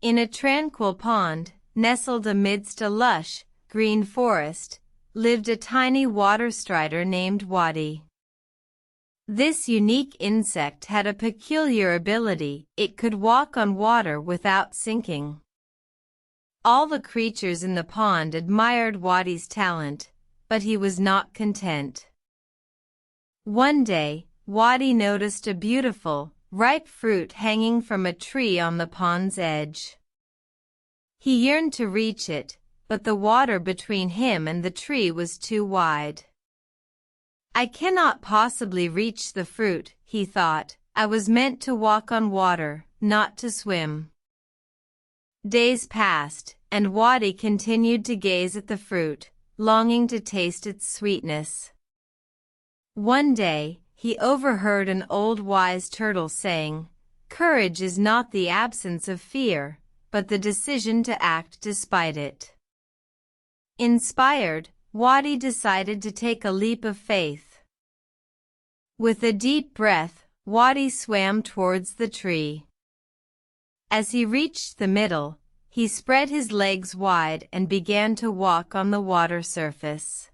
In a tranquil pond, nestled amidst a lush, green forest, lived a tiny water strider named Watty. This unique insect had a peculiar ability: it could walk on water without sinking. All the creatures in the pond admired Watty's talent, but he was not content. One day, Watty noticed a beautiful, ripe fruit hanging from a tree on the pond's edge. He yearned to reach it, but the water between him and the tree was too wide. "I cannot possibly reach the fruit," he thought. "I was meant to walk on water, not to swim." Days passed, and Watty continued to gaze at the fruit, longing to taste its sweetness. One day, he overheard an old wise turtle saying, "Courage is not the absence of fear, but the decision to act despite it." Inspired, Watty decided to take a leap of faith. With a deep breath, Watty swam towards the tree. As he reached the middle, he spread his legs wide and began to walk on the water surface.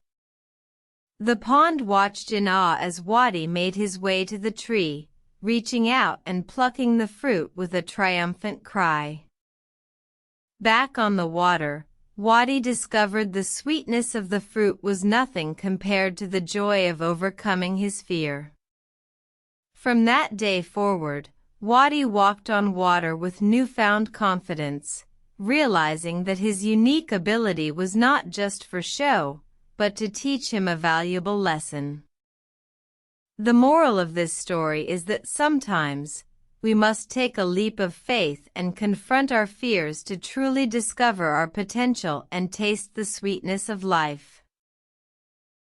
The pond watched in awe as Watty made his way to the tree, reaching out and plucking the fruit with a triumphant cry. Back on the water, Watty discovered the sweetness of the fruit was nothing compared to the joy of overcoming his fear. From that day forward, Watty walked on water with newfound confidence, realizing that his unique ability was not just for show, but to teach him a valuable lesson. The moral of this story is that sometimes, we must take a leap of faith and confront our fears to truly discover our potential and taste the sweetness of life.